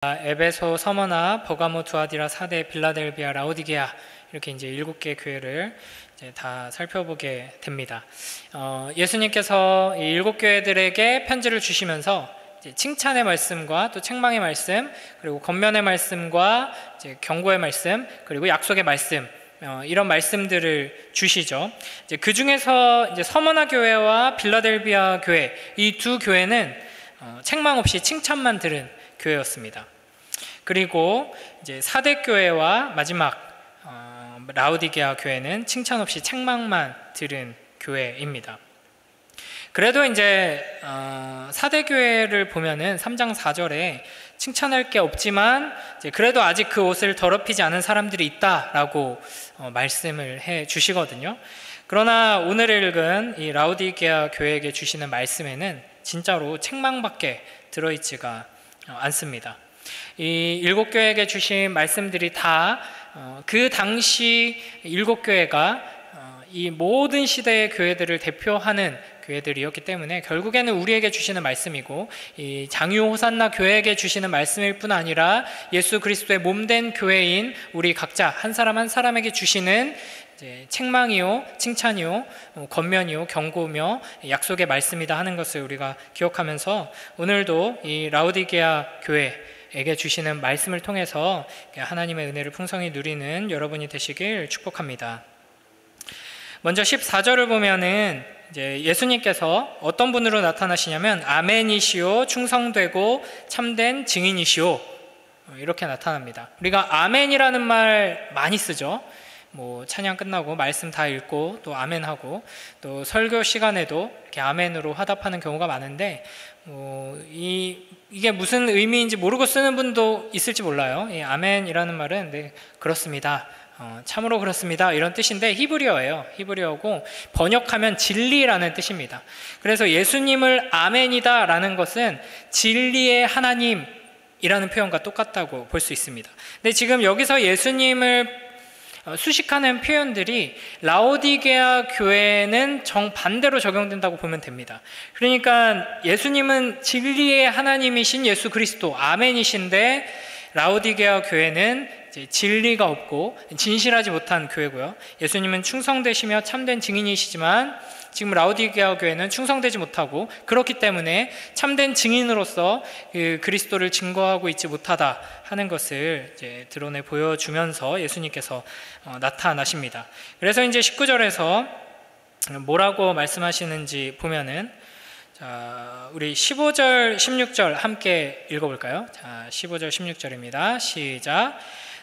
에베소, 서머나, 버가모, 두아디라, 사데, 빌라델비아, 라오디게아 이렇게 이제 7개 교회를 이제 다 살펴보게 됩니다. 예수님께서 이 7교회들에게 편지를 주시면서 이제 칭찬의 말씀과 또 책망의 말씀, 그리고 권면의 말씀과 이제 경고의 말씀, 그리고 약속의 말씀, 이런 말씀들을 주시죠. 이제 그 중에서 이제 서머나 교회와 빌라델비아 교회, 이 두 교회는 책망 없이 칭찬만 들은 교회였습니다. 그리고 이제 사대 교회와 마지막 라오디게아 교회는 칭찬 없이 책망만 들은 교회입니다. 그래도 이제 사대 교회를 보면은 3장 4절에 칭찬할 게 없지만 이제 그래도 아직 그 옷을 더럽히지 않은 사람들이 있다라고 말씀을 해 주시거든요. 그러나 오늘 읽은 이 라오디게아 교회에게 주시는 말씀에는 진짜로 책망밖에 들어있지가 않습니다. 이 7교회에게 주신 말씀들이 다 그 당시 7교회가 이 모든 시대의 교회들을 대표하는 교회들이었기 때문에 결국에는 우리에게 주시는 말씀이고, 이 장유 호산나 교회에게 주시는 말씀일 뿐 아니라 예수 그리스도의 몸된 교회인 우리 각자 한 사람 한 사람에게 주시는 이제 책망이요, 칭찬이요, 권면이요, 경고며 약속의 말씀이다 하는 것을 우리가 기억하면서 오늘도 이 라오디게아 교회에게 주시는 말씀을 통해서 하나님의 은혜를 풍성히 누리는 여러분이 되시길 축복합니다. 먼저 14절을 보면은 이제 예수님께서 어떤 분으로 나타나시냐면 아멘이시오, 충성되고 참된 증인이시오, 이렇게 나타납니다. 우리가 아멘이라는 말 많이 쓰죠. 뭐 찬양 끝나고 말씀 다 읽고 또 아멘하고, 또 설교 시간에도 이렇게 아멘으로 화답하는 경우가 많은데 이게 무슨 의미인지 모르고 쓰는 분도 있을지 몰라요. 이 아멘이라는 말은 네, 그렇습니다, 참으로 그렇습니다, 이런 뜻인데 히브리어예요. 히브리어고 번역하면 진리라는 뜻입니다. 그래서 예수님을 아멘이다 라는 것은 진리의 하나님이라는 표현과 똑같다고 볼 수 있습니다. 근데 지금 여기서 예수님을 수식하는 표현들이 라오디게아 교회는 정반대로 적용된다고 보면 됩니다. 그러니까 예수님은 진리의 하나님이신 예수 그리스도 아멘이신데, 라오디게아 교회는 이제 진리가 없고 진실하지 못한 교회고요. 예수님은 충성되시며 참된 증인이시지만 지금 라오디게아 교회는 충성되지 못하고, 그렇기 때문에 참된 증인으로서 그 그리스도를 증거하고 있지 못하다 하는 것을 이제 드러내 보여주면서 예수님께서 나타나십니다. 그래서 이제 19절에서 뭐라고 말씀하시는지 보면은, 자, 우리 15절, 16절 함께 읽어볼까요? 자, 15절, 16절입니다. 시작.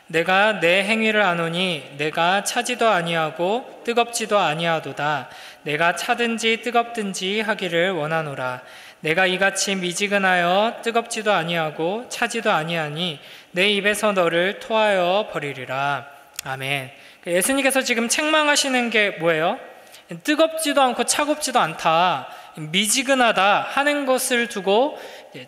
내가 내 행위를 아노니 내가 차지도 아니하고 뜨겁지도 아니하도다. 내가 차든지 뜨겁든지 하기를 원하노라. 내가 이같이 미지근하여 뜨겁지도 아니하고 차지도 아니하니 내 입에서 너를 토하여 버리리라. 아멘. 예수님께서 지금 책망하시는 게 뭐예요? 뜨겁지도 않고 차갑지도 않다, 미지근하다 하는 것을 두고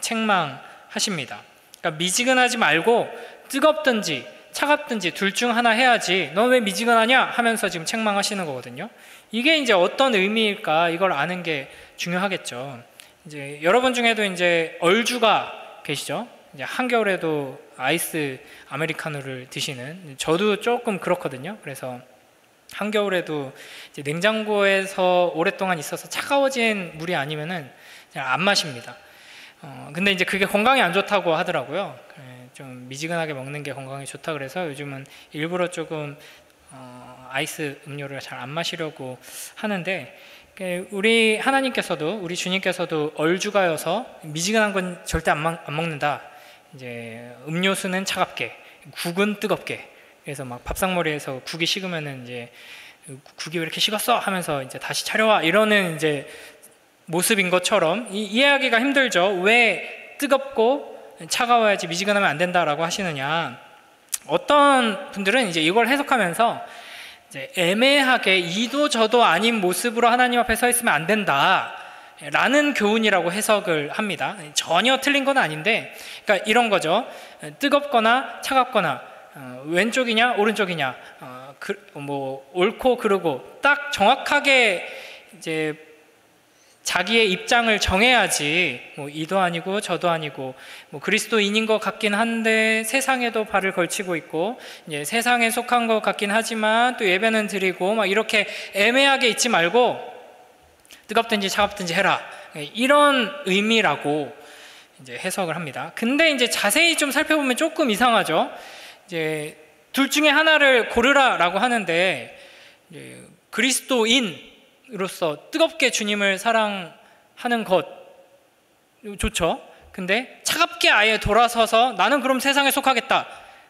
책망하십니다. 그러니까 미지근하지 말고 뜨겁든지 차갑든지 둘 중 하나 해야지, 너 왜 미지근하냐 하면서 지금 책망하시는 거거든요. 이게 이제 어떤 의미일까, 이걸 아는 게 중요하겠죠. 이제 여러분 중에도 이제 얼주가 계시죠. 이제 한겨울에도 아이스 아메리카노를 드시는, 저도 조금 그렇거든요. 그래서 한겨울에도 이제 냉장고에서 오랫동안 있어서 차가워진 물이 아니면은 안 마십니다. 근데 이제 그게 건강에 안 좋다고 하더라고요. 좀 미지근하게 먹는 게 건강에 좋다 그래서 요즘은 일부러 조금 아이스 음료를 잘 안 마시려고 하는데, 우리 하나님께서도, 우리 주님께서도 얼주가여서 미지근한 건 절대 안 먹는다. 이제 음료수는 차갑게, 국은 뜨겁게. 그래서 막 밥상머리에서 국이 식으면은 이제 국이 왜 이렇게 식었어 하면서 이제 다시 차려와, 이러는 이제 모습인 것처럼 이해하기가 힘들죠. 왜 뜨겁고 차가워야지 미지근하면 안 된다라고 하시느냐. 어떤 분들은 이제 이걸 해석하면서 이제 애매하게 이도 저도 아닌 모습으로 하나님 앞에 서 있으면 안 된다 라는 교훈이라고 해석을 합니다. 전혀 틀린 건 아닌데, 그러니까 이런 거죠. 뜨겁거나 차갑거나 왼쪽이냐 오른쪽이냐, 뭐 옳고 그르고 딱 정확하게 이제 자기의 입장을 정해야지 뭐 이도 아니고 저도 아니고 뭐 그리스도인인 것 같긴 한데 세상에도 발을 걸치고 있고 이제 세상에 속한 것 같긴 하지만 또 예배는 드리고 막 이렇게 애매하게 있지 말고 뜨겁든지 차갑든지 해라, 이런 의미라고 이제 해석을 합니다. 근데 이제 자세히 좀 살펴보면 조금 이상하죠. 이제 둘 중에 하나를 고르라라고 하는데 이제 그리스도인으로서 뜨겁게 주님을 사랑하는 것 좋죠. 근데 차갑게 아예 돌아서서 나는 그럼 세상에 속하겠다.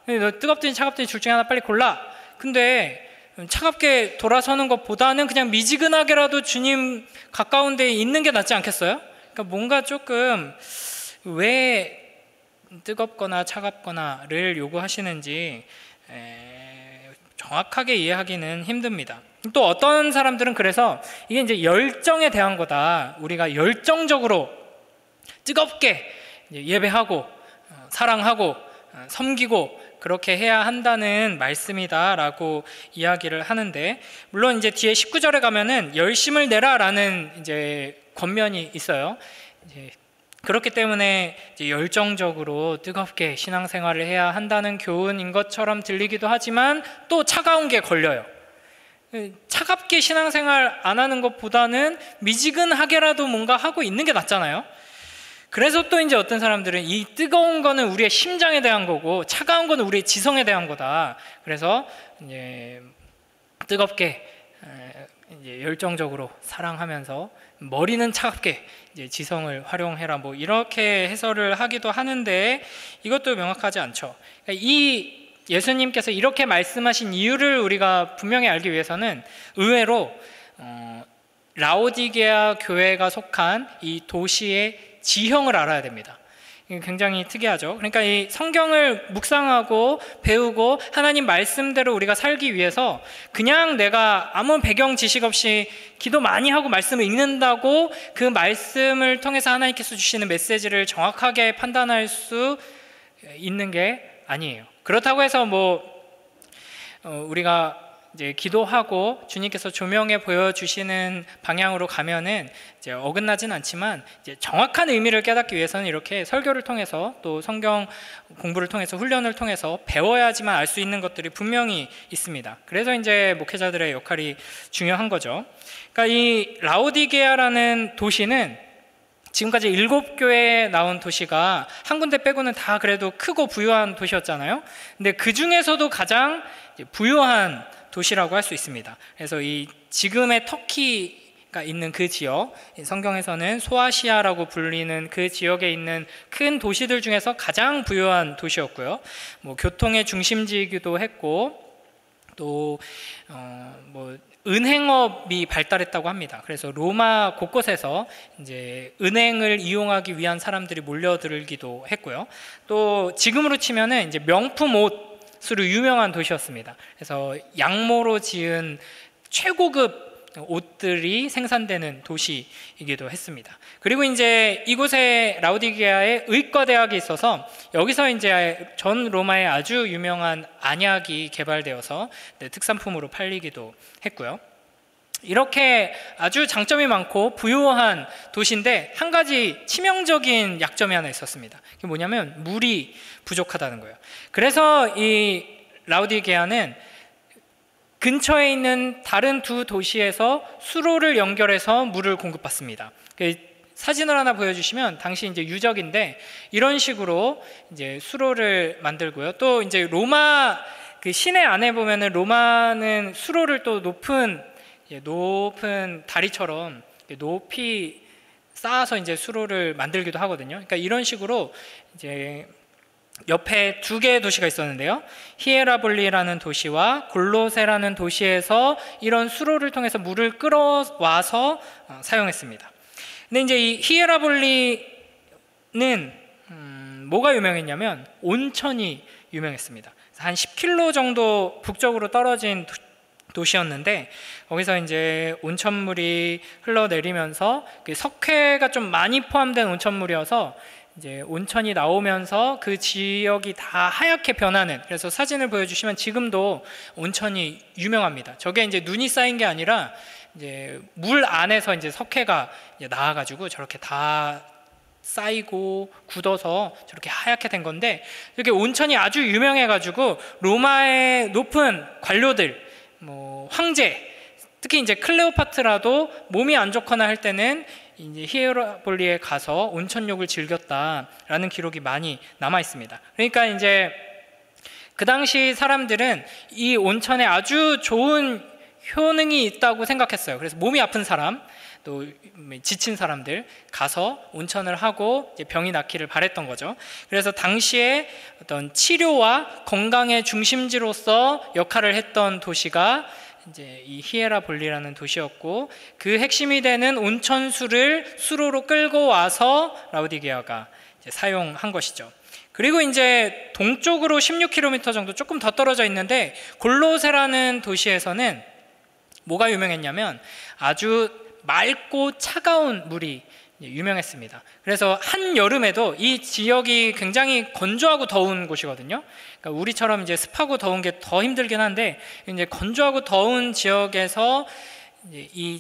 너 뜨겁든지 차갑든지 둘 중에 하나 빨리 골라. 근데 차갑게 돌아서는 것보다는 그냥 미지근하게라도 주님 가까운 데에 있는 게 낫지 않겠어요? 그러니까 뭔가 조금 왜 뜨겁거나 차갑거나를 요구하시는지 정확하게 이해하기는 힘듭니다. 또 어떤 사람들은 그래서 이게 이제 열정에 대한 거다, 우리가 열정적으로 뜨겁게 예배하고 사랑하고 섬기고 그렇게 해야 한다는 말씀이다 라고 이야기를 하는데, 물론 이제 뒤에 19절에 가면은 열심을 내라라는 이제 권면이 있어요. 이제 그렇기 때문에 이제 열정적으로 뜨겁게 신앙생활을 해야 한다는 교훈인 것처럼 들리기도 하지만 또 차가운 게 걸려요. 차갑게 신앙생활 안 하는 것보다는 미지근하게라도 뭔가 하고 있는 게 낫잖아요. 그래서 또 이제 어떤 사람들은 이 뜨거운 거는 우리의 심장에 대한 거고 차가운 거는 우리의 지성에 대한 거다. 그래서 이제 뜨겁게 이제 열정적으로 사랑하면서 머리는 차갑게 이제 지성을 활용해라, 뭐 이렇게 해설을 하기도 하는데 이것도 명확하지 않죠. 그러니까 이 예수님께서 이렇게 말씀하신 이유를 우리가 분명히 알기 위해서는 의외로 라오디게아 교회가 속한 이 도시의 지형을 알아야 됩니다. 굉장히 특이하죠. 그러니까 이 성경을 묵상하고 배우고 하나님 말씀대로 우리가 살기 위해서 그냥 내가 아무 배경 지식 없이 기도 많이 하고 말씀을 읽는다고 그 말씀을 통해서 하나님께서 주시는 메시지를 정확하게 판단할 수 있는 게 아니에요. 그렇다고 해서 우리가 이제 기도하고 주님께서 조명해 보여주시는 방향으로 가면은 이제 어긋나진 않지만 이제 정확한 의미를 깨닫기 위해서는 이렇게 설교를 통해서 또 성경 공부를 통해서 훈련을 통해서 배워야지만 알 수 있는 것들이 분명히 있습니다. 그래서 이제 목회자들의 역할이 중요한 거죠. 그러니까 이 라오디게아라는 도시는 지금까지 7교회에 나온 도시가 한 군데 빼고는 다 그래도 크고 부유한 도시였잖아요. 근데 그 중에서도 가장 부유한 도시라고 할 수 있습니다. 그래서 이 지금의 터키가 있는 그 지역, 성경에서는 소아시아라고 불리는 그 지역에 있는 큰 도시들 중에서 가장 부유한 도시였고요. 교통의 중심지이기도 했고 또 은행업이 발달했다고 합니다. 그래서 로마 곳곳에서 이제 은행을 이용하기 위한 사람들이 몰려들기도 했고요. 또 지금으로 치면은 이제 명품 옷으로 유명한 도시였습니다. 그래서 양모로 지은 최고급 옷들이 생산되는 도시이기도 했습니다. 그리고 이제 이곳에 라오디게아에 의과대학이 있어서 여기서 이제 전 로마의 아주 유명한 안약이 개발되어서 특산품으로 팔리기도 했고요. 이렇게 아주 장점이 많고 부유한 도시인데 한 가지 치명적인 약점이 하나 있었습니다. 그게 뭐냐면 물이 부족하다는 거예요. 그래서 이 라오디게아는 근처에 있는 다른 두 도시에서 수로를 연결해서 물을 공급받습니다. 사진을 하나 보여주시면 당시 이제 유적인데 이런 식으로 이제 수로를 만들고요. 또 이제 로마 그 시내 안에 보면은 로마는 수로를 또 높은 다리처럼 높이 쌓아서 이제 수로를 만들기도 하거든요. 그러니까 이런 식으로 이제 옆에 두 개의 도시가 있었는데요. 히에라볼리라는 도시와 골로세라는 도시에서 이런 수로를 통해서 물을 끌어와서 사용했습니다. 근데 이제 이 히에라볼리는 뭐가 유명했냐면 온천이 유명했습니다. 한 10km 정도 북쪽으로 떨어진 도시였는데 거기서 이제 온천물이 흘러내리면서 석회가 좀 많이 포함된 온천물이어서 이제 온천이 나오면서 그 지역이 다 하얗게 변하는, 그래서 사진을 보여주시면 지금도 온천이 유명합니다. 저게 이제 눈이 쌓인 게 아니라 이제 물 안에서 이제 석회가 이제 나와가지고 저렇게 다 쌓이고 굳어서 저렇게 하얗게 된 건데, 이렇게 온천이 아주 유명해가지고 로마의 높은 관료들, 뭐 황제, 특히 이제 클레오파트라도 몸이 안 좋거나 할 때는 이제 히에라볼리에 가서 온천욕을 즐겼다라는 기록이 많이 남아 있습니다. 그러니까 이제 그 당시 사람들은 이 온천에 아주 좋은 효능이 있다고 생각했어요. 그래서 몸이 아픈 사람, 또 지친 사람들 가서 온천을 하고 이제 병이 낫기를 바랬던 거죠. 그래서 당시에 어떤 치료와 건강의 중심지로서 역할을 했던 도시가 이제 이 히에라볼리라는 도시였고, 그 핵심이 되는 온천수를 수로로 끌고 와서 라우디게아가 이제 사용한 것이죠. 그리고 이제 동쪽으로 16km 정도 조금 더 떨어져 있는데 골로세라는 도시에서는 뭐가 유명했냐면 아주 맑고 차가운 물이 유명했습니다. 그래서 한여름에도 이 지역이 굉장히 건조하고 더운 곳이거든요. 그러니까 우리처럼 이제 습하고 더운 게 더 힘들긴 한데, 이제 건조하고 더운 지역에서 이제 이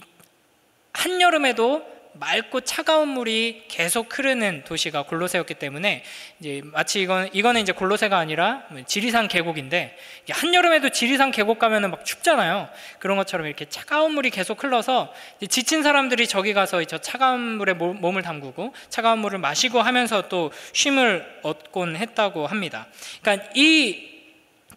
한여름에도 맑고 차가운 물이 계속 흐르는 도시가 골로새였기 때문에, 이제 마치 이거는 이제 골로새가 아니라 지리산 계곡인데, 한여름에도 지리산 계곡 가면은 막 춥잖아요. 그런 것처럼 이렇게 차가운 물이 계속 흘러서 지친 사람들이 저기 가서 저 차가운 물에 몸을 담그고 차가운 물을 마시고 하면서 또 쉼을 얻곤 했다고 합니다. 그러니까 이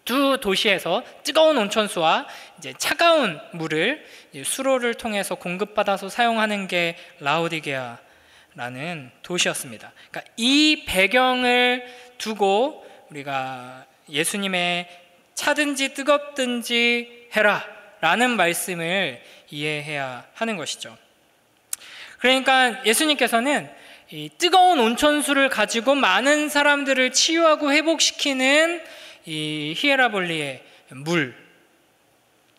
두 도시에서 뜨거운 온천수와 이제 차가운 물을 수로를 통해서 공급받아서 사용하는 게 라우디게아라는 도시였습니다. 그러니까 이 배경을 두고 우리가 예수님의 차든지 뜨겁든지 해라 라는 말씀을 이해해야 하는 것이죠. 그러니까 예수님께서는 이 뜨거운 온천수를 가지고 많은 사람들을 치유하고 회복시키는 이 히에라볼리의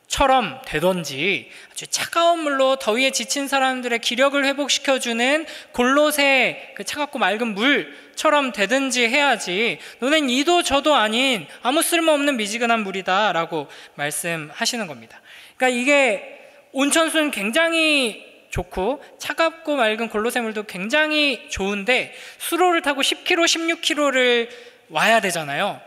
물처럼 되던지, 아주 차가운 물로 더위에 지친 사람들의 기력을 회복시켜주는 골로새 그 차갑고 맑은 물처럼 되든지 해야지, 너는 이도 저도 아닌 아무 쓸모없는 미지근한 물이다 라고 말씀하시는 겁니다. 그러니까 이게 온천수는 굉장히 좋고 차갑고 맑은 골로새 물도 굉장히 좋은데 수로를 타고 10km, 16km를 와야 되잖아요.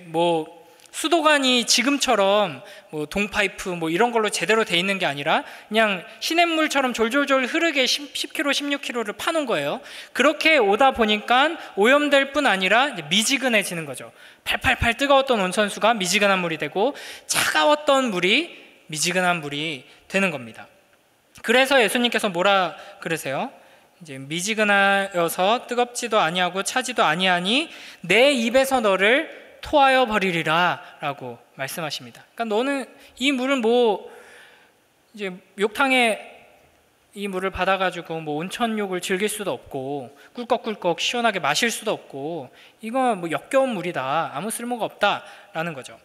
뭐 수도관이 지금처럼 뭐 동파이프 뭐 이런 걸로 제대로 돼 있는 게 아니라 그냥 시냇물처럼 졸졸졸 흐르게 10km, 16km를 파놓은 거예요. 그렇게 오다 보니까 오염될 뿐 아니라 미지근해지는 거죠. 팔팔팔 뜨거웠던 온천수가 미지근한 물이 되고 차가웠던 물이 미지근한 물이 되는 겁니다. 그래서 예수님께서 뭐라 그러세요? 이제 미지근하여서 뜨겁지도 아니하고 차지도 아니하니 내 입에서 너를 토하여 버리리라 라고 말씀하십니다. 그러니까 너는 이 물을 뭐 이제 욕탕에 이 물을 받아가지고 뭐 온천욕을 즐길 수도 없고 꿀꺽꿀꺽 시원하게 마실 수도 없고 이거 뭐 역겨운 물이다, 아무 쓸모가 없다라는 거죠.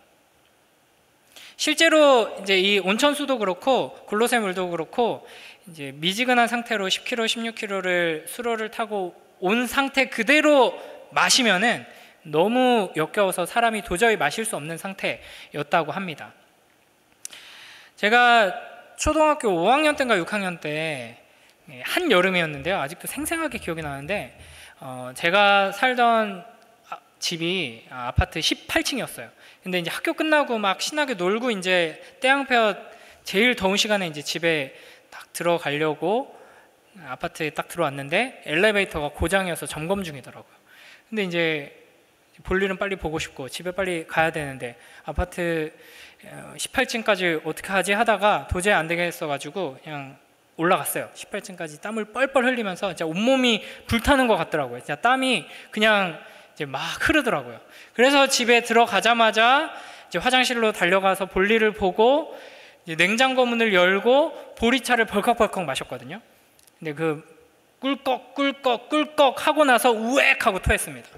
실제로 이제 이 온천수도 그렇고 골로새 물도 그렇고 이제 미지근한 상태로 10km, 16km를 수로를 타고 온 상태 그대로 마시면은 너무 역겨워서 사람이 도저히 마실 수 없는 상태였다고 합니다. 제가 초등학교 5학년 때인가 6학년 때 한여름이었는데요. 아직도 생생하게 기억이 나는데 제가 살던 집이 아파트 18층이었어요. 근데 이제 학교 끝나고 막 신나게 놀고 이제 때양볕 제일 더운 시간에 이제 집에 딱 들어가려고 아파트에 딱 들어왔는데 엘리베이터가 고장이어서 점검 중이더라고요. 근데 이제 볼일은 빨리 보고 싶고 집에 빨리 가야 되는데 아파트 18층까지 어떻게 하지 하다가 도저히 안 되겠어가지고 그냥 올라갔어요. 18층까지 땀을 뻘뻘 흘리면서 진짜 온몸이 불타는 것 같더라고요. 진짜 땀이 그냥 이제 막 흐르더라고요. 그래서 집에 들어가자마자 이제 화장실로 달려가서 볼일을 보고 이제 냉장고 문을 열고 보리차를 벌컥벌컥 마셨거든요. 근데 그 꿀꺽 하고 나서 우엑 하고 토했습니다.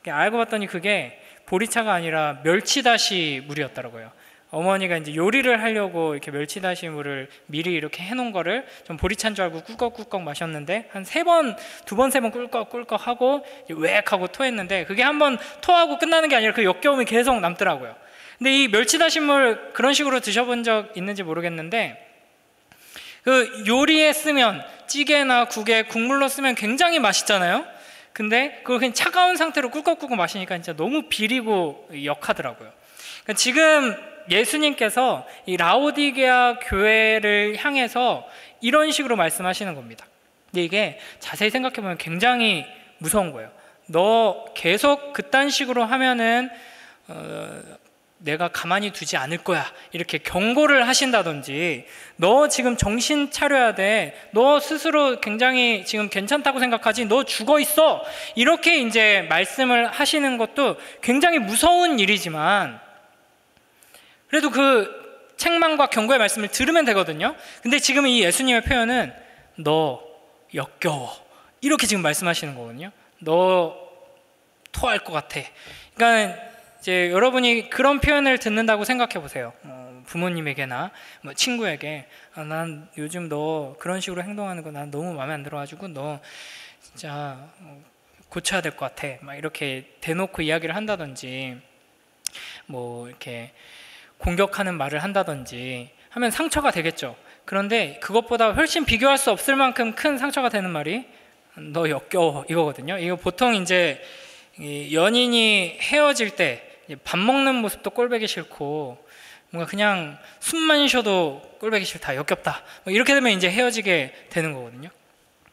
알고 봤더니 그게 보리차가 아니라 멸치다시 물이었더라고요. 어머니가 이제 요리를 하려고 이렇게 멸치다시물을 미리 이렇게 해놓은 거를 좀 보리차인 줄 알고 꿀꺽꿀꺽 마셨는데 한 3번, 2번, 3번 꿀꺽꿀꺽 하고 웩 하고 토했는데 그게 한번 토하고 끝나는 게 아니라 그 역겨움이 계속 남더라고요. 근데 이 멸치다시물 그런 식으로 드셔본 적 있는지 모르겠는데 그 요리에 쓰면 찌개나 국에 국물로 쓰면 굉장히 맛있잖아요. 근데 그걸 그냥 차가운 상태로 꿀꺽꿀꺽 마시니까 진짜 너무 비리고 역하더라고요. 그러니까 지금 예수님께서 이 라오디게아 교회를 향해서 이런 식으로 말씀하시는 겁니다. 근데 이게 자세히 생각해 보면 굉장히 무서운 거예요. 너 계속 그딴 식으로 하면은 내가 가만히 두지 않을 거야, 이렇게 경고를 하신다든지, 너 지금 정신 차려야 돼, 너 스스로 굉장히 지금 괜찮다고 생각하지, 너 죽어 있어, 이렇게 이제 말씀을 하시는 것도 굉장히 무서운 일이지만 그래도 그 책망과 경고의 말씀을 들으면 되거든요. 근데 지금 이 예수님의 표현은 너 역겨워, 이렇게 지금 말씀하시는 거거든요. 너 토할 것 같아. 그러니까 이제 여러분이 그런 표현을 듣는다고 생각해 보세요. 부모님에게나 뭐 친구에게 난 요즘 너 그런 식으로 행동하는 거 난 너무 마음에 안 들어가지고 너 진짜 고쳐야 될 것 같아, 막 이렇게 대놓고 이야기를 한다든지 뭐 이렇게 공격하는 말을 한다든지 하면 상처가 되겠죠. 그런데 그것보다 훨씬 비교할 수 없을 만큼 큰 상처가 되는 말이 너 역겨워, 이거거든요. 이거 보통 이제 연인이 헤어질 때 밥 먹는 모습도 꼴보기 싫고 뭔가 그냥 숨만 쉬어도 꼴보기 싫다, 역겹다, 이렇게 되면 이제 헤어지게 되는 거거든요.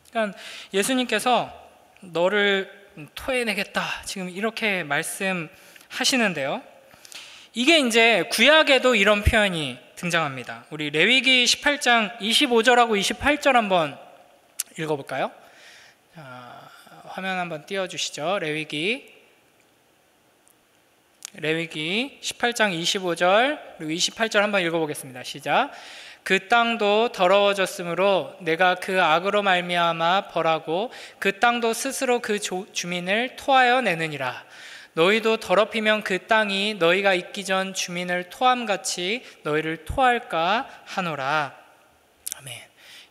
그러니까 예수님께서 너를 토해내겠다, 지금 이렇게 말씀하시는데요. 이게 이제 구약에도 이런 표현이 등장합니다. 우리 레위기 18장 25절하고 28절 한번 읽어볼까요? 자, 화면 한번 띄워주시죠. 레위기 18장 25절 그리고 28절 한번 읽어보겠습니다. 시작. 그 땅도 더러워졌으므로 내가 그 악으로 말미암아 벌하고 그 땅도 스스로 그 주민을 토하여 내느니라. 너희도 더럽히면 그 땅이 너희가 있기 전 주민을 토함같이 너희를 토할까 하노라. 아멘.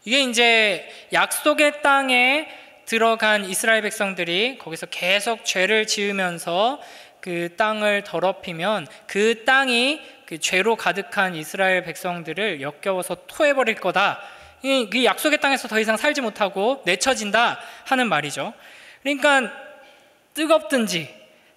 이게 이제 약속의 땅에 들어간 이스라엘 백성들이 거기서 계속 죄를 지으면서 그 땅을 더럽히면 그 땅이 그 죄로 가득한 이스라엘 백성들을 역겨워서 토해버릴 거다. 그 약속의 땅에서 더 이상 살지 못하고 내쳐진다 하는 말이죠. 그러니까 뜨겁든지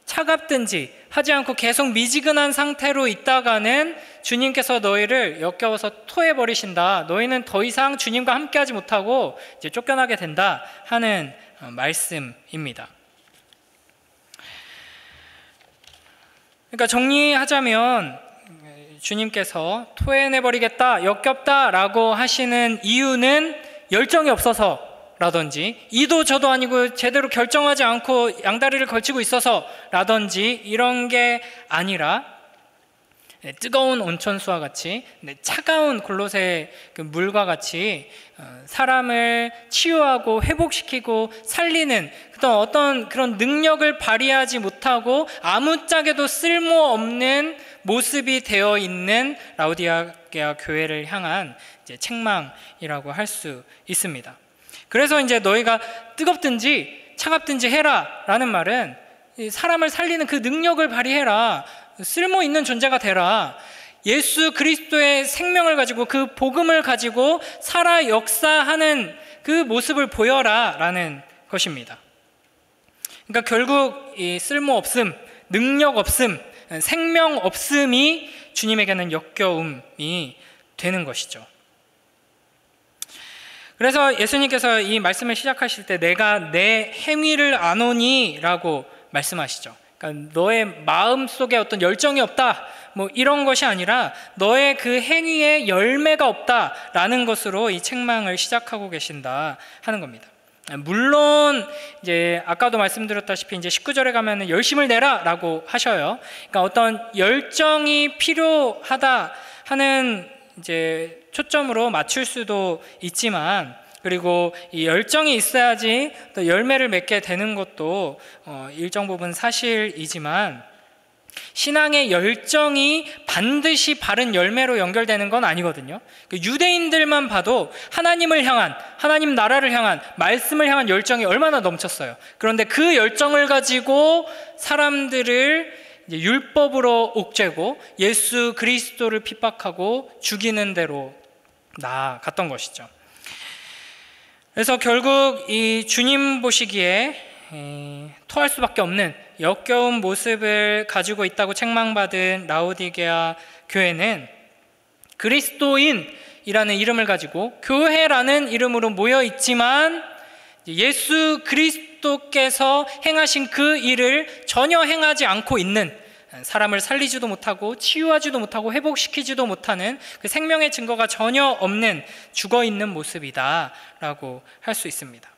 차갑든지 하지 않고 계속 미지근한 상태로 있다가는 주님께서 너희를 역겨워서 토해버리신다. 너희는 더 이상 주님과 함께하지 못하고 이제 쫓겨나게 된다 하는 말씀입니다. 그러니까 정리하자면 주님께서 토해내버리겠다, 역겹다라고 하시는 이유는 열정이 없어서라든지 이도 저도 아니고 제대로 결정하지 않고 양다리를 걸치고 있어서라든지 이런 게 아니라 뜨거운 온천수와 같이 차가운 골로새 그 물과 같이 사람을 치유하고 회복시키고 살리는 어떤 그런 능력을 발휘하지 못하고 아무짝에도 쓸모없는 모습이 되어 있는 라오디게아 교회를 향한 이제 책망이라고 할 수 있습니다. 그래서 이제 너희가 뜨겁든지 차갑든지 해라 라는 말은 사람을 살리는 그 능력을 발휘해라, 쓸모 있는 존재가 되라, 예수 그리스도의 생명을 가지고 그 복음을 가지고 살아 역사하는 그 모습을 보여라 라는 것입니다. 그러니까 결국 이 쓸모 없음, 능력 없음, 생명 없음이 주님에게는 역겨움이 되는 것이죠. 그래서 예수님께서 이 말씀을 시작하실 때 내가 내 행위를 아노니 라고 말씀하시죠. 그러니까 너의 마음속에 어떤 열정이 없다, 뭐 이런 것이 아니라 너의 그 행위에 열매가 없다라는 것으로 이 책망을 시작하고 계신다 하는 겁니다. 물론 이제 아까도 말씀드렸다시피 이제 19절에 가면은 열심을 내라라고 하셔요. 그러니까 어떤 열정이 필요하다 하는 이제 초점으로 맞출 수도 있지만, 그리고 이 열정이 있어야지 또 열매를 맺게 되는 것도 일정 부분 사실이지만, 신앙의 열정이 반드시 바른 열매로 연결되는 건 아니거든요. 유대인들만 봐도 하나님을 향한, 하나님 나라를 향한, 말씀을 향한 열정이 얼마나 넘쳤어요. 그런데 그 열정을 가지고 사람들을 율법으로 옥죄고 예수 그리스도를 핍박하고 죽이는 대로 나아갔던 것이죠. 그래서 결국 이 주님 보시기에 토할 수밖에 없는 역겨운 모습을 가지고 있다고 책망받은 라오디게아 교회는 그리스도인이라는 이름을 가지고 교회라는 이름으로 모여 있지만 예수 그리스도께서 행하신 그 일을 전혀 행하지 않고 있는, 사람을 살리지도 못하고 치유하지도 못하고 회복시키지도 못하는 그 생명의 증거가 전혀 없는 죽어있는 모습이다라고 할 수 있습니다.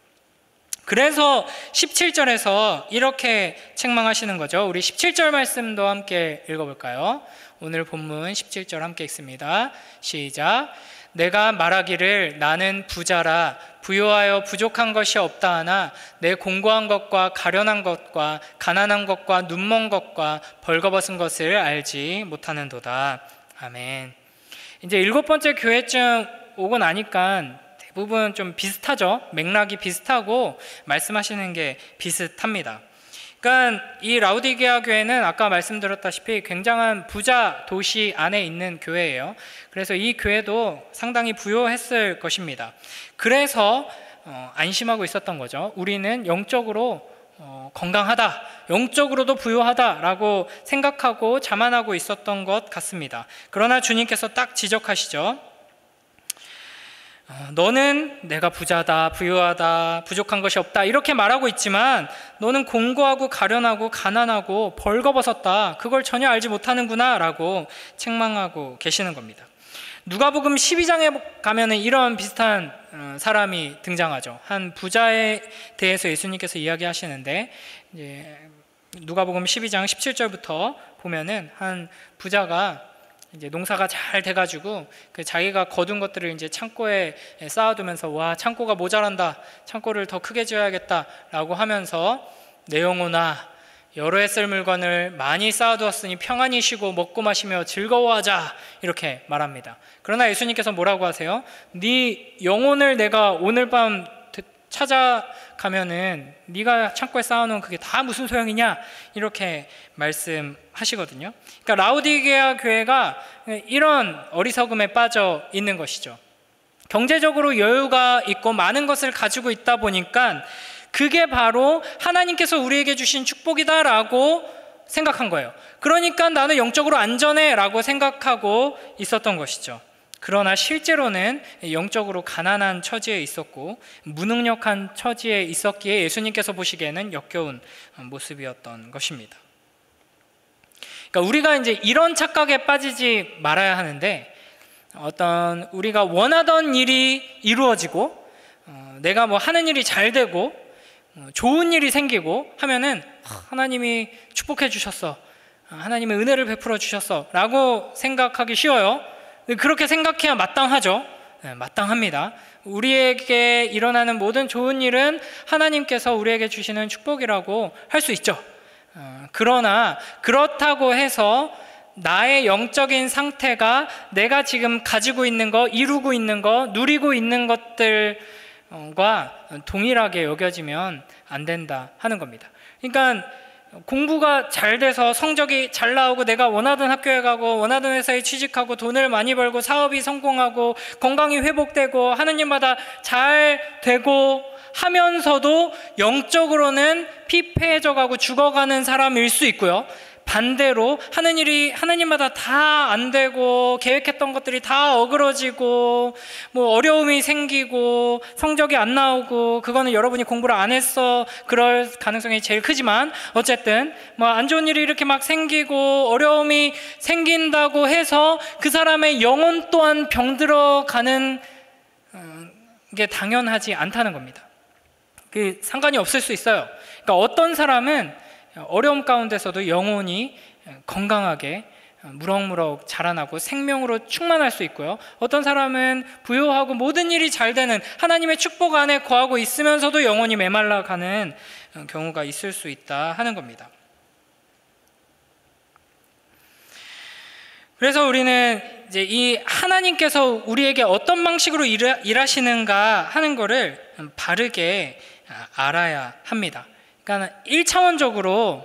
그래서 17절에서 이렇게 책망하시는 거죠. 우리 17절 말씀도 함께 읽어볼까요? 오늘 본문 17절 함께 읽습니다. 시작. 내가 말하기를 나는 부자라 부요하여 부족한 것이 없다 하나 내 공고한 것과 가련한 것과 가난한 것과 눈먼 것과 벌거벗은 것을 알지 못하는도다. 아멘. 이제 7번째 교회증 오고 나니까 대부분 좀 비슷하죠. 맥락이 비슷하고 말씀하시는 게 비슷합니다. 그러니까 이 라오디게아 교회는 아까 말씀드렸다시피 굉장한 부자 도시 안에 있는 교회예요. 그래서 이 교회도 상당히 부요했을 것입니다. 그래서 안심하고 있었던 거죠. 우리는 영적으로 건강하다, 영적으로도 부요하다라고 생각하고 자만하고 있었던 것 같습니다. 그러나 주님께서 딱 지적하시죠. 너는 내가 부자다, 부유하다, 부족한 것이 없다 이렇게 말하고 있지만 너는 공고하고 가련하고 가난하고 벌거벗었다, 그걸 전혀 알지 못하는구나 라고 책망하고 계시는 겁니다. 누가복음 12장에 가면은 이런 비슷한 사람이 등장하죠. 한 부자에 대해서 예수님께서 이야기하시는데 이제 누가복음 12장 17절부터 보면은 한 부자가 이제 농사가 잘 돼가지고 그 자기가 거둔 것들을 이제 창고에 쌓아두면서 와, 창고가 모자란다, 창고를 더 크게 지어야겠다라고 하면서 내 영혼아 여러 해 쓸 물건을 많이 쌓아두었으니 평안히 쉬고 먹고 마시며 즐거워하자 이렇게 말합니다. 그러나 예수님께서 뭐라고 하세요? 네 영혼을 내가 오늘 밤 찾아가면은 네가 창고에 쌓아놓은 그게 다 무슨 소용이냐 이렇게 말씀하시거든요. 그러니까 라오디게아 교회가 이런 어리석음에 빠져 있는 것이죠. 경제적으로 여유가 있고 많은 것을 가지고 있다 보니까 그게 바로 하나님께서 우리에게 주신 축복이다라고 생각한 거예요. 그러니까 나는 영적으로 안전해라고 생각하고 있었던 것이죠. 그러나 실제로는 영적으로 가난한 처지에 있었고 무능력한 처지에 있었기에 예수님께서 보시기에는 역겨운 모습이었던 것입니다. 그러니까 우리가 이제 이런 착각에 빠지지 말아야 하는데, 어떤 우리가 원하던 일이 이루어지고 내가 뭐 하는 일이 잘 되고 좋은 일이 생기고 하면은 하나님이 축복해 주셨어, 하나님의 은혜를 베풀어 주셨어 라고 생각하기 쉬워요. 그렇게 생각해야 마땅하죠. 네, 마땅합니다. 우리에게 일어나는 모든 좋은 일은 하나님께서 우리에게 주시는 축복이라고 할 수 있죠. 그러나 그렇다고 해서 나의 영적인 상태가 내가 지금 가지고 있는 거, 이루고 있는 거, 누리고 있는 것들과 동일하게 여겨지면 안 된다 하는 겁니다. 그러니까 공부가 잘 돼서 성적이 잘 나오고 내가 원하던 학교에 가고 원하던 회사에 취직하고 돈을 많이 벌고 사업이 성공하고 건강이 회복되고 하느님마다 잘 되고 하면서도 영적으로는 피폐해져 가고 죽어가는 사람일 수 있고요. 반대로 하는 일이 하느님마다 다 안 되고 계획했던 것들이 다 어그러지고 뭐 어려움이 생기고 성적이 안 나오고, 그거는 여러분이 공부를 안 해서 그럴 가능성이 제일 크지만 어쨌든 뭐 안 좋은 일이 이렇게 막 생기고 어려움이 생긴다고 해서 그 사람의 영혼 또한 병들어가는 게 당연하지 않다는 겁니다. 그 상관이 없을 수 있어요. 그러니까 어떤 사람은 어려움 가운데서도 영혼이 건강하게 무럭무럭 자라나고 생명으로 충만할 수 있고요. 어떤 사람은 부요하고 모든 일이 잘 되는 하나님의 축복 안에 거하고 있으면서도 영혼이 메말라가는 경우가 있을 수 있다 하는 겁니다. 그래서 우리는 이제 이 하나님께서 우리에게 어떤 방식으로 일하시는가 하는 거를 바르게 알아야 합니다. 그러니까 1차원적으로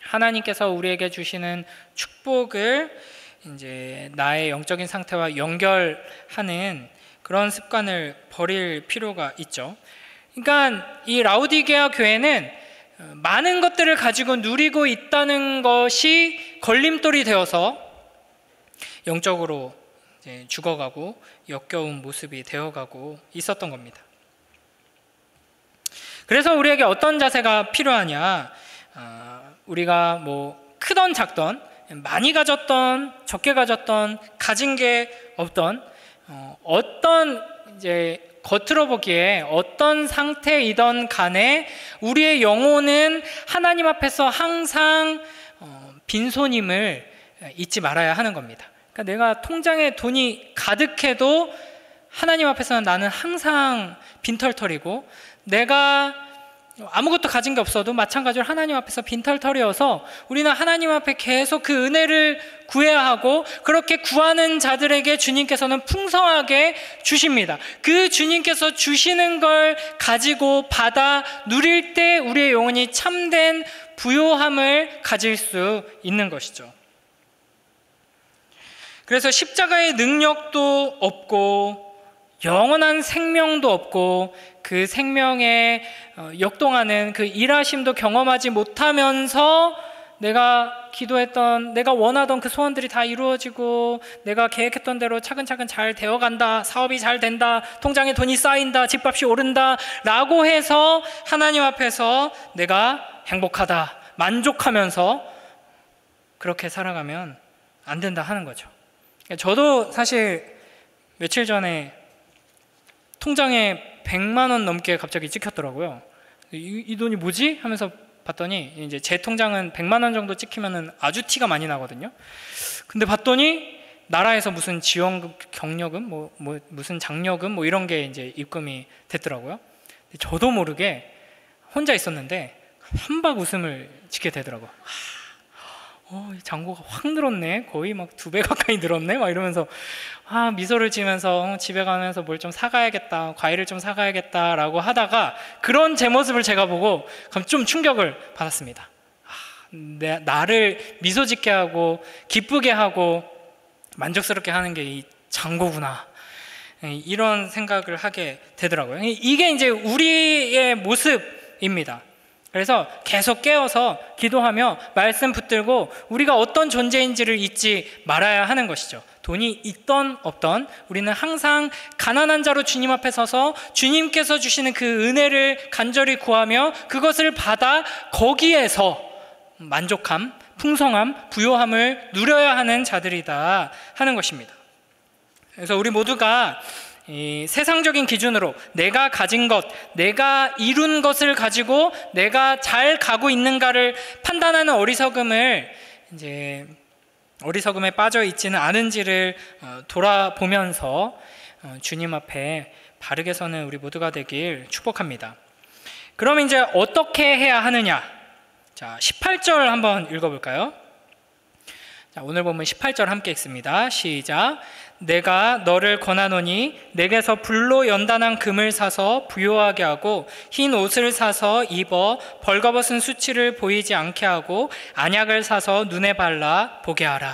하나님께서 우리에게 주시는 축복을 이제 나의 영적인 상태와 연결하는 그런 습관을 버릴 필요가 있죠. 그러니까 이 라오디게아 교회는 많은 것들을 가지고 누리고 있다는 것이 걸림돌이 되어서 영적으로 이제 죽어가고 역겨운 모습이 되어가고 있었던 겁니다. 그래서 우리에게 어떤 자세가 필요하냐, 우리가 뭐 크던 작던, 많이 가졌던 적게 가졌던, 가진 게 없던, 어떤 이제 겉으로 보기에 어떤 상태이던 간에 우리의 영혼은 하나님 앞에서 항상 빈손임을 잊지 말아야 하는 겁니다. 그러니까 내가 통장에 돈이 가득해도 하나님 앞에서는 나는 항상 빈털털이고, 내가 아무것도 가진 게 없어도 마찬가지로 하나님 앞에서 빈털털이어서 우리는 하나님 앞에 계속 그 은혜를 구해야 하고, 그렇게 구하는 자들에게 주님께서는 풍성하게 주십니다. 그 주님께서 주시는 걸 가지고 받아 누릴 때 우리의 영혼이 참된 부요함을 가질 수 있는 것이죠. 그래서 십자가의 능력도 없고 영원한 생명도 없고 그 생명에 역동하는 그 일하심도 경험하지 못하면서 내가 기도했던, 내가 원하던 그 소원들이 다 이루어지고 내가 계획했던 대로 차근차근 잘 되어간다, 사업이 잘 된다, 통장에 돈이 쌓인다, 집값이 오른다 라고 해서 하나님 앞에서 내가 행복하다, 만족하면서 그렇게 살아가면 안 된다 하는 거죠. 저도 사실 며칠 전에 통장에 100만 원 넘게 갑자기 찍혔더라고요. 이 돈이 뭐지? 하면서 봤더니 이제 제 통장은 100만 원 정도 찍히면은 아주 티가 많이 나거든요. 근데 봤더니 나라에서 무슨 지원금, 경력금, 무슨 장려금 이런 게 이제 입금이 됐더라고요. 저도 모르게 혼자 있었는데 한박 웃음을 짓게 되더라고요. 잔고가 확 늘었네, 거의 막 2배 가까이 늘었네, 막 이러면서 미소를 지으면서 집에 가면서 뭘 좀 사가야겠다, 과일을 좀 사가야겠다 라고 하다가 그런 제 모습을 제가 보고 좀 충격을 받았습니다. 나를 미소 짓게 하고 기쁘게 하고 만족스럽게 하는 게 이 잔고구나, 이런 생각을 하게 되더라고요. 이게 이제 우리의 모습입니다. 그래서 계속 깨어서 기도하며 말씀 붙들고 우리가 어떤 존재인지를 잊지 말아야 하는 것이죠. 돈이 있던 없던 우리는 항상 가난한 자로 주님 앞에 서서 주님께서 주시는 그 은혜를 간절히 구하며 그것을 받아 거기에서 만족함, 풍성함, 부요함을 누려야 하는 자들이다 하는 것입니다. 그래서 우리 모두가 이 세상적인 기준으로 내가 가진 것, 내가 이룬 것을 가지고 내가 잘 가고 있는가를 판단하는 어리석음에 빠져 있지는 않은지를 돌아보면서 주님 앞에 바르게 서는 우리 모두가 되길 축복합니다. 그럼 이제 어떻게 해야 하느냐? 자, 18절 한번 읽어볼까요? 자, 오늘 보면 18절 함께 읽습니다. 시작. 내가 너를 권하노니 내게서 불로 연단한 금을 사서 부요하게 하고 흰 옷을 사서 입어 벌거벗은 수치를 보이지 않게 하고 안약을 사서 눈에 발라 보게 하라.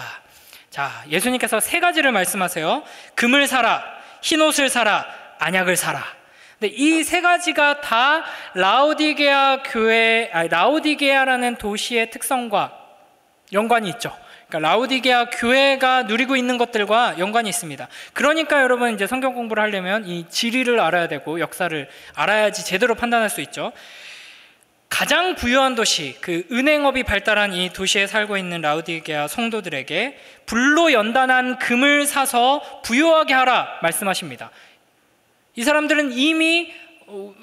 자, 예수님께서 3가지를 말씀하세요. 금을 사라, 흰 옷을 사라, 안약을 사라. 근데 이 3가지가 다 라오디게아라는 도시의 특성과 연관이 있죠. 그러니까 라오디게아 교회가 누리고 있는 것들과 연관이 있습니다. 그러니까 여러분 이제 성경 공부를 하려면 이 지리를 알아야 되고 역사를 알아야지 제대로 판단할 수 있죠. 가장 부유한 도시, 그 은행업이 발달한 이 도시에 살고 있는 라오디게아 성도들에게 불로 연단한 금을 사서 부유하게 하라 말씀하십니다. 이 사람들은 이미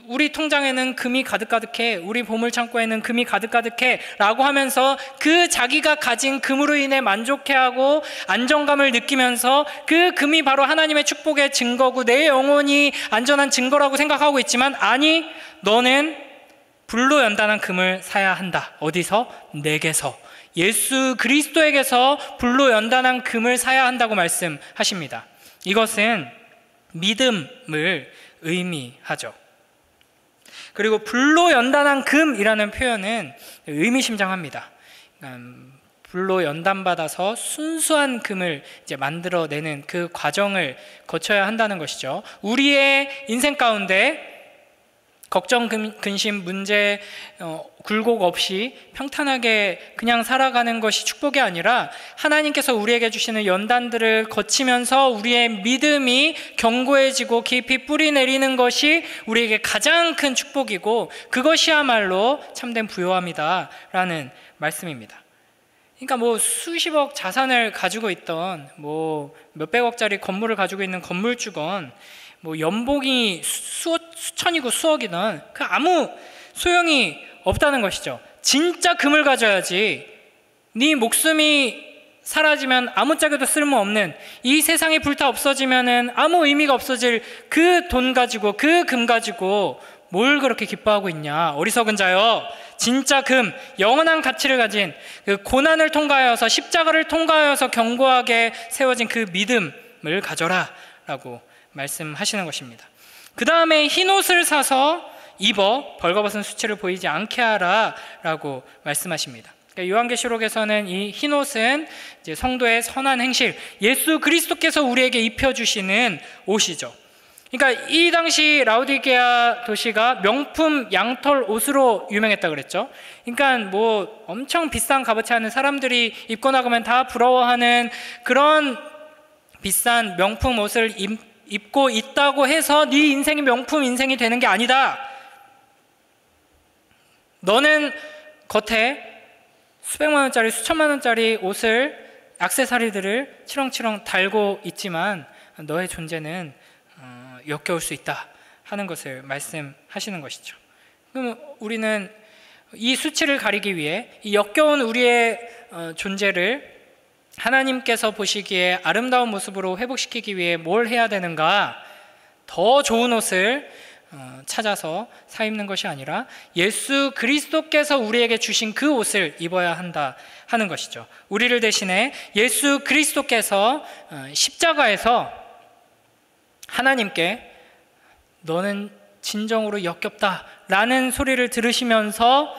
우리 통장에는 금이 가득가득해, 우리 보물창고에는 금이 가득가득해 라고 하면서 그 자기가 가진 금으로 인해 만족해하고 안정감을 느끼면서 그 금이 바로 하나님의 축복의 증거고 내 영혼이 안전한 증거라고 생각하고 있지만, 아니, 너는 불로 연단한 금을 사야 한다. 어디서? 내게서. 예수 그리스도에게서 불로 연단한 금을 사야 한다고 말씀하십니다. 이것은 믿음을 의미하죠. 그리고 불로 연단한 금이라는 표현은 의미심장합니다. 불로 연단받아서 순수한 금을 이제 만들어내는 그 과정을 거쳐야 한다는 것이죠. 우리의 인생 가운데 걱정, 근심, 문제, 굴곡 없이 평탄하게 그냥 살아가는 것이 축복이 아니라 하나님께서 우리에게 주시는 연단들을 거치면서 우리의 믿음이 견고해지고 깊이 뿌리 내리는 것이 우리에게 가장 큰 축복이고 그것이야말로 참된 부요함이다라는 말씀입니다. 그러니까 뭐 수십억 자산을 가지고 있던 뭐 몇백억짜리 건물을 가지고 있는 건물주건 뭐 연봉이 수천이고 수억이든 그 아무 소용이 없다는 것이죠. 진짜 금을 가져야지 네 목숨이 사라지면 아무짝에도 쓸모없는, 이 세상이 불타 없어지면은 아무 의미가 없어질 그 돈 가지고 그 금 가지고 뭘 그렇게 기뻐하고 있냐, 어리석은 자여. 진짜 금, 영원한 가치를 가진 그 고난을 통과하여서 십자가를 통과하여서 견고하게 세워진 그 믿음을 가져라 라고 말씀하시는 것입니다. 그 다음에 흰옷을 사서 입어 벌거벗은 수치를 보이지 않게 하라 라고 말씀하십니다. 그러니까 요한계시록에서는 이 흰옷은 이제 성도의 선한 행실, 예수 그리스도께서 우리에게 입혀주시는 옷이죠. 그러니까 이 당시 라오디게아 도시가 명품 양털 옷으로 유명했다 그랬죠. 그러니까 뭐 엄청 비싼 값어치 하는 사람들이 입고 나가면 다 부러워하는 그런 비싼 명품 옷을 입고 있다고 해서 네 인생이 명품 인생이 되는 게 아니다. 너는 겉에 수백만 원짜리 수천만 원짜리 옷을, 액세서리들을 치렁치렁 달고 있지만 너의 존재는 역겨울 수 있다 하는 것을 말씀하시는 것이죠. 그럼 우리는 이 수치를 가리기 위해 이 역겨운 우리의 존재를 하나님께서 보시기에 아름다운 모습으로 회복시키기 위해 뭘 해야 되는가? 더 좋은 옷을 찾아서 사 입는 것이 아니라 예수 그리스도께서 우리에게 주신 그 옷을 입어야 한다 하는 것이죠. 우리를 대신해 예수 그리스도께서 십자가에서 하나님께 너는 진정으로 역겹다 라는 소리를 들으시면서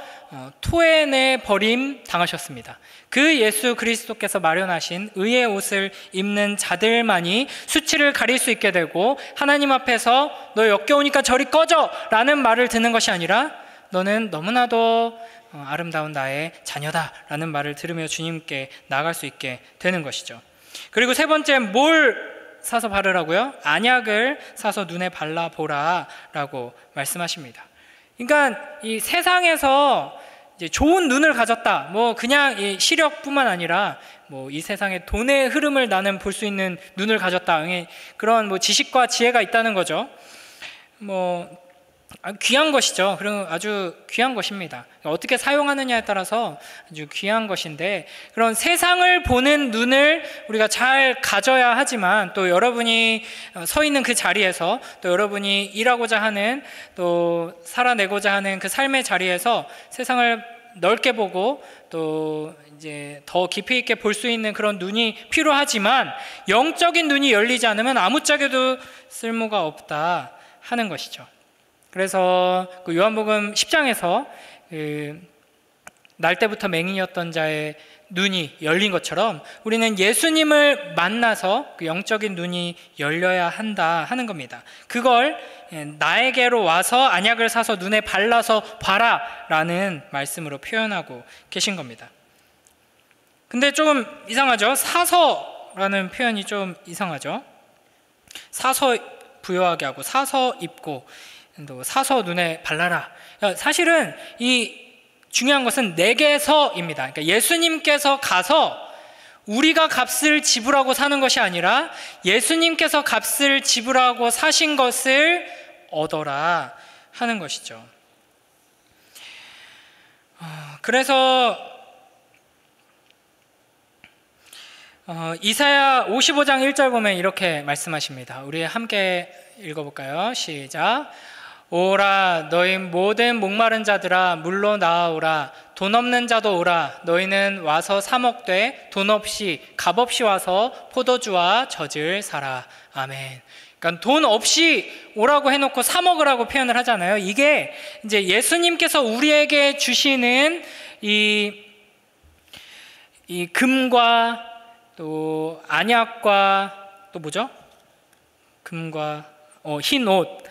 토해내 버림 당하셨습니다. 그 예수 그리스도께서 마련하신 의의 옷을 입는 자들만이 수치를 가릴 수 있게 되고, 하나님 앞에서 너 역겨우니까 저리 꺼져 라는 말을 듣는 것이 아니라 너는 너무나도 아름다운 나의 자녀다 라는 말을 들으며 주님께 나아갈 수 있게 되는 것이죠. 그리고 세 번째, 뭘 사서 바르라고요? 안약을 사서 눈에 발라보라 라고 말씀하십니다. 그러니까 이 세상에서 이제 좋은 눈을 가졌다, 뭐 그냥 이 시력뿐만 아니라 뭐 이 세상의 돈의 흐름을 나는 볼 수 있는 눈을 가졌다, 그런 뭐 지식과 지혜가 있다는 거죠. 뭐 귀한 것이죠. 그리고 아주 귀한 것입니다. 어떻게 사용하느냐에 따라서 아주 귀한 것인데, 그런 세상을 보는 눈을 우리가 잘 가져야 하지만, 또 여러분이 서 있는 그 자리에서, 또 여러분이 일하고자 하는, 또 살아내고자 하는 그 삶의 자리에서 세상을 넓게 보고 또 이제 더 깊이 있게 볼 수 있는 그런 눈이 필요하지만, 영적인 눈이 열리지 않으면 아무짝에도 쓸모가 없다 하는 것이죠. 그래서 그 요한복음 10장에서 날 때부터 맹인이었던 자의 눈이 열린 것처럼 우리는 예수님을 만나서 그 영적인 눈이 열려야 한다 하는 겁니다. 그걸 나에게로 와서 안약을 사서 눈에 발라서 봐라 라는 말씀으로 표현하고 계신 겁니다. 근데 좀 이상하죠? 사서라는 표현이 좀 이상하죠? 사서 부여하게 하고 사서 입고 또 사서 눈에 발라라. 사실은 이 중요한 것은 내게서입니다. 그러니까 예수님께서 가서 우리가 값을 지불하고 사는 것이 아니라 예수님께서 값을 지불하고 사신 것을 얻어라 하는 것이죠. 그래서 이사야 55장 1절 보면 이렇게 말씀하십니다. 우리 함께 읽어볼까요? 시작. 오라 너희 모든 목마른 자들아 물로 나아오라. 돈 없는 자도 오라. 너희는 와서 사 먹되 돈 없이 값 없이 와서 포도주와 젖을 사라. 아멘. 그러니까 돈 없이 오라고 해놓고 사 먹으라고 표현을 하잖아요. 이게 이제 예수님께서 우리에게 주시는 이 금과 또 안약과 또 뭐죠? 금과 흰 옷,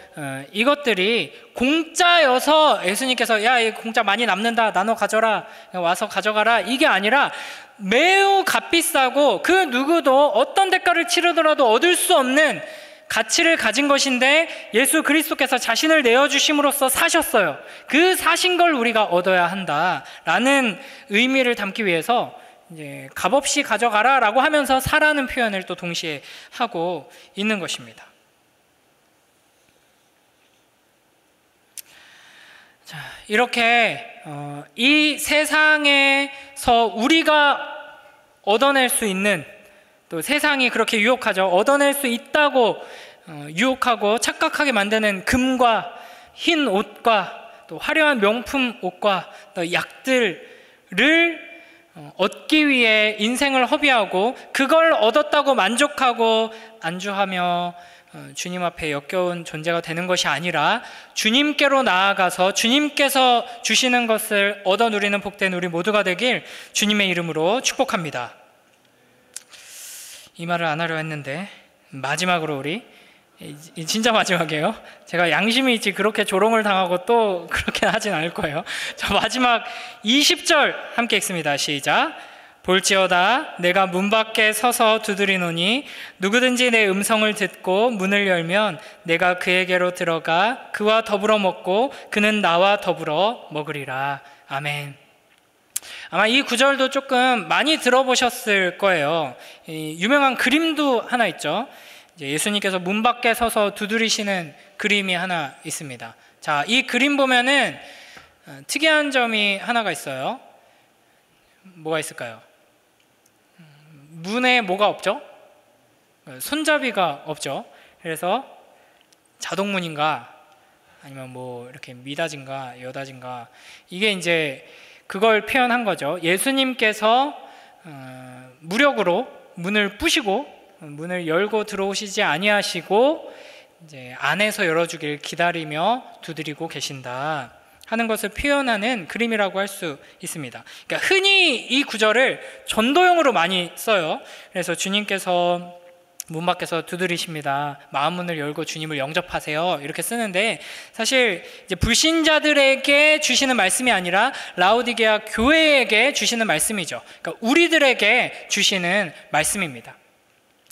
이것들이 공짜여서 예수님께서 야, 이 공짜 많이 남는다, 나눠 가져라, 와서 가져가라, 이게 아니라 매우 값비싸고 그 누구도 어떤 대가를 치르더라도 얻을 수 없는 가치를 가진 것인데 예수 그리스도께서 자신을 내어주심으로써 사셨어요. 그 사신 걸 우리가 얻어야 한다라는 의미를 담기 위해서 이제 값없이 가져가라 라고 하면서 사라는 표현을 또 동시에 하고 있는 것입니다. 자, 이렇게 이 세상에서 우리가 얻어낼 수 있는, 또 세상이 그렇게 유혹하죠. 얻어낼 수 있다고 유혹하고 착각하게 만드는 금과 흰 옷과 또 화려한 명품 옷과 또 약들을 얻기 위해 인생을 허비하고 그걸 얻었다고 만족하고 안주하며 주님 앞에 역겨운 존재가 되는 것이 아니라 주님께로 나아가서 주님께서 주시는 것을 얻어 누리는 복된 우리 모두가 되길 주님의 이름으로 축복합니다. 이 말을 안 하려 했는데 마지막으로 우리 진짜 마지막이에요. 제가 양심이 있지 그렇게 조롱을 당하고 또 그렇게 하진 않을 거예요. 자, 마지막 20절 함께 읽습니다. 시작. 볼지어다 내가 문 밖에 서서 두드리노니 누구든지 내 음성을 듣고 문을 열면 내가 그에게로 들어가 그와 더불어 먹고 그는 나와 더불어 먹으리라. 아멘. 아마 이 구절도 조금 많이 들어보셨을 거예요. 유명한 그림도 하나 있죠. 이제 예수님께서 문 밖에 서서 두드리시는 그림이 하나 있습니다. 자, 이 그림 보면은 특이한 점이 하나가 있어요. 뭐가 있을까요? 문에 뭐가 없죠? 손잡이가 없죠. 그래서 자동문인가 아니면 뭐 이렇게 미닫인가 여닫인가, 이게 이제 그걸 표현한 거죠. 예수님께서 무력으로 문을 부시고 문을 열고 들어오시지 아니하시고 이제 안에서 열어주길 기다리며 두드리고 계신다 하는 것을 표현하는 그림이라고 할 수 있습니다. 그러니까 흔히 이 구절을 전도용으로 많이 써요. 그래서 주님께서 문 밖에서 두드리십니다. 마음 문을 열고 주님을 영접하세요. 이렇게 쓰는데 사실 이제 불신자들에게 주시는 말씀이 아니라 라오디게아 교회에게 주시는 말씀이죠. 그러니까 우리들에게 주시는 말씀입니다.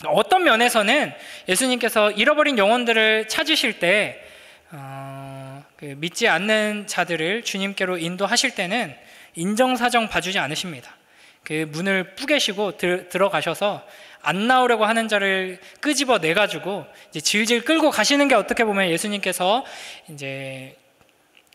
어떤 면에서는 예수님께서 잃어버린 영혼들을 찾으실 때 믿지 않는 자들을 주님께로 인도하실 때는 인정사정 봐주지 않으십니다. 그 문을 뿌개시고 들어가셔서 안 나오려고 하는 자를 끄집어 내가지고 이제 질질 끌고 가시는 게 어떻게 보면 예수님께서 이제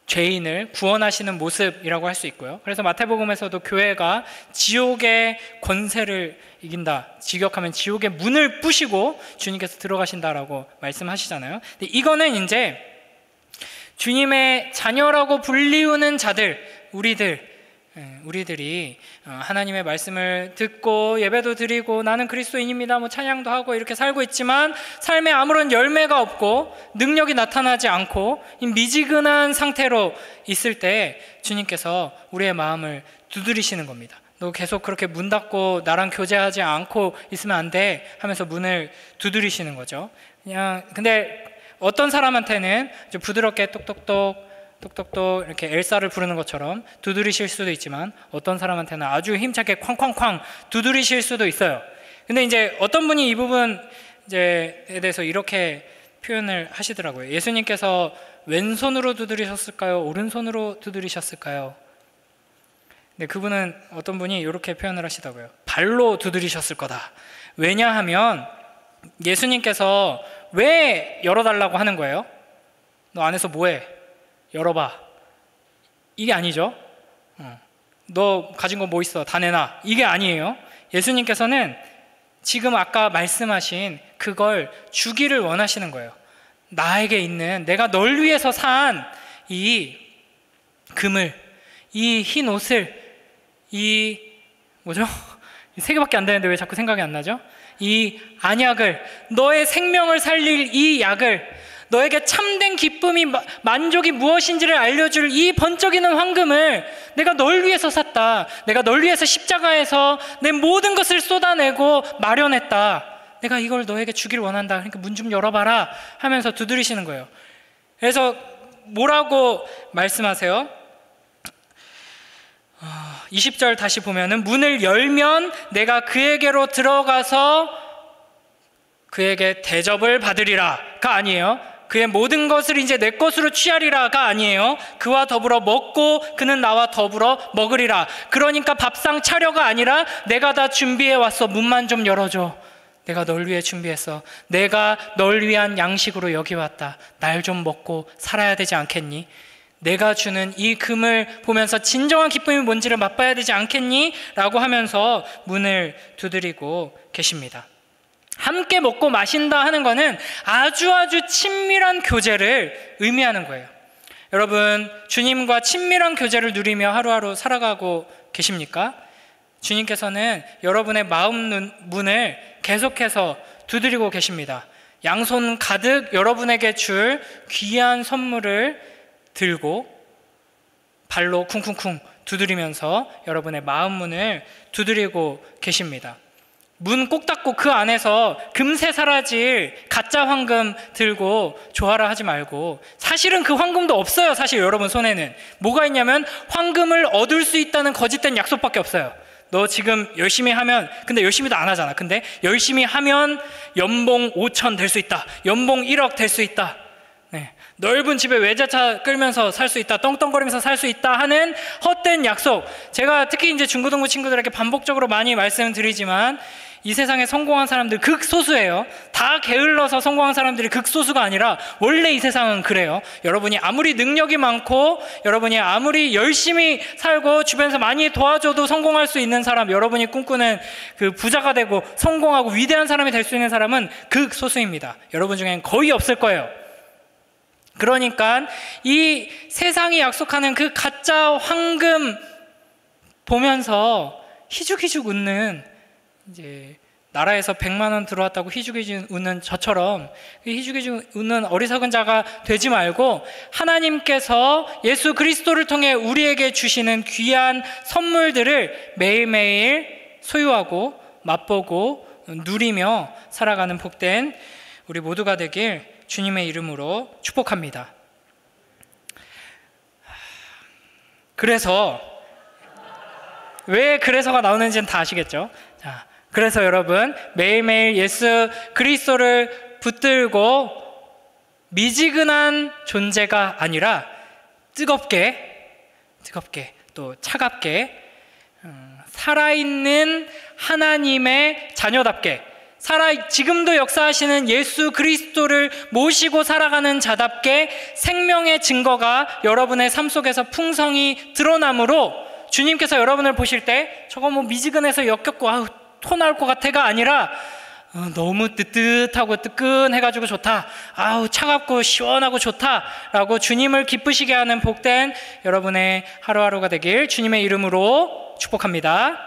죄인을 구원하시는 모습이라고 할 수 있고요. 그래서 마태복음에서도 교회가 지옥의 권세를 이긴다, 직역하면 지옥의 문을 부시고 주님께서 들어가신다라고 말씀하시잖아요. 근데 이거는 이제 주님의 자녀라고 불리우는 자들, 우리들이 하나님의 말씀을 듣고 예배도 드리고 나는 그리스도인입니다 뭐 찬양도 하고 이렇게 살고 있지만 삶에 아무런 열매가 없고 능력이 나타나지 않고 미지근한 상태로 있을 때 주님께서 우리의 마음을 두드리시는 겁니다. 너 계속 그렇게 문 닫고 나랑 교제하지 않고 있으면 안 돼 하면서 문을 두드리시는 거죠. 그냥 근데 어떤 사람한테는 좀 부드럽게 똑똑똑 이렇게 엘사를 부르는 것처럼 두드리실 수도 있지만 어떤 사람한테는 아주 힘차게 쾅쾅쾅 두드리실 수도 있어요. 근데 이제 어떤 분이 이 부분에 대해서 이렇게 표현을 하시더라고요. 예수님께서 왼손으로 두드리셨을까요? 오른손으로 두드리셨을까요? 근데 그분은 어떤 분이 이렇게 표현을 하시더라고요. 발로 두드리셨을 거다. 왜냐하면 예수님께서 왜 열어달라고 하는 거예요? 너 안에서 뭐해? 열어봐. 이게 아니죠. 너 가진 거 뭐 있어? 다 내놔. 이게 아니에요. 예수님께서는 지금 아까 말씀하신 그걸 주기를 원하시는 거예요. 나에게 있는, 내가 널 위해서 산 이 금을, 이 흰 옷을, 이 뭐죠? 세 개밖에 안 되는데 왜 자꾸 생각이 안 나죠? 이 안약을, 너의 생명을 살릴 이 약을, 너에게 참된 기쁨이, 만족이 무엇인지를 알려줄 이 번쩍이는 황금을 내가 널 위해서 샀다. 내가 널 위해서 십자가에서 내 모든 것을 쏟아내고 마련했다. 내가 이걸 너에게 주길 원한다. 그러니까 문 좀 열어봐라 하면서 두드리시는 거예요. 그래서 뭐라고 말씀하세요? 20절 다시 보면은, 문을 열면 내가 그에게로 들어가서 그에게 대접을 받으리라가 아니에요. 그의 모든 것을 이제 내 것으로 취하리라가 아니에요. 그와 더불어 먹고 그는 나와 더불어 먹으리라. 그러니까 밥상 차려가 아니라 내가 다 준비해 왔어. 문만 좀 열어줘. 내가 널 위해 준비했어. 내가 널 위한 양식으로 여기 왔다. 날 좀 먹고 살아야 되지 않겠니? 내가 주는 이 금을 보면서 진정한 기쁨이 뭔지를 맛봐야 되지 않겠니? 라고 하면서 문을 두드리고 계십니다. 함께 먹고 마신다 하는 것은 아주 친밀한 교제를 의미하는 거예요. 여러분, 주님과 친밀한 교제를 누리며 하루하루 살아가고 계십니까? 주님께서는 여러분의 마음 문을 계속해서 두드리고 계십니다. 양손 가득 여러분에게 줄 귀한 선물을 들고 발로 쿵쿵쿵 두드리면서 여러분의 마음 문을 두드리고 계십니다. 문 꼭 닫고 그 안에서 금세 사라질 가짜 황금 들고 조화를 하지 말고, 사실은 그 황금도 없어요. 사실 여러분 손에는 뭐가 있냐면 황금을 얻을 수 있다는 거짓된 약속밖에 없어요. 너 지금 열심히 하면, 근데 열심히도 안 하잖아. 근데 열심히 하면 연봉 5천 될 수 있다. 연봉 1억 될 수 있다. 네. 넓은 집에 외제차 끌면서 살 수 있다. 떵떵거리면서 살 수 있다 하는 헛된 약속. 제가 특히 이제 중고등부 친구들에게 반복적으로 많이 말씀드리지만, 이 세상에 성공한 사람들 극소수예요. 다 게을러서 성공한 사람들이 극소수가 아니라 원래 이 세상은 그래요. 여러분이 아무리 능력이 많고, 여러분이 아무리 열심히 살고 주변에서 많이 도와줘도 성공할 수 있는 사람, 여러분이 꿈꾸는 그 부자가 되고 성공하고 위대한 사람이 될 수 있는 사람은 극소수입니다. 여러분 중엔 거의 없을 거예요. 그러니까 이 세상이 약속하는 그 가짜 황금 보면서 희죽희죽 웃는, 이제 나라에서 100만 원 들어왔다고 희죽희죽 웃는 저처럼 희죽희죽 웃는 어리석은 자가 되지 말고, 하나님께서 예수 그리스도를 통해 우리에게 주시는 귀한 선물들을 매일매일 소유하고 맛보고 누리며 살아가는 복된 우리 모두가 되길 주님의 이름으로 축복합니다. 그래서 왜 그래서가 나오는지는 다 아시겠죠? 자, 그래서 여러분, 매일매일 예수 그리스도를 붙들고 미지근한 존재가 아니라 뜨겁게 또 차갑게 살아있는 하나님의 자녀답게, 지금도 역사하시는 예수 그리스도를 모시고 살아가는 자답게 생명의 증거가 여러분의 삶 속에서 풍성히 드러나므로, 주님께서 여러분을 보실 때 저거 뭐 미지근해서 역겹고 아우 토 나올 것 같아가 아니라 너무 뜨뜻하고 뜨끈해가지고 좋다, 아우 차갑고 시원하고 좋다 라고 주님을 기쁘시게 하는 복된 여러분의 하루하루가 되길 주님의 이름으로 축복합니다.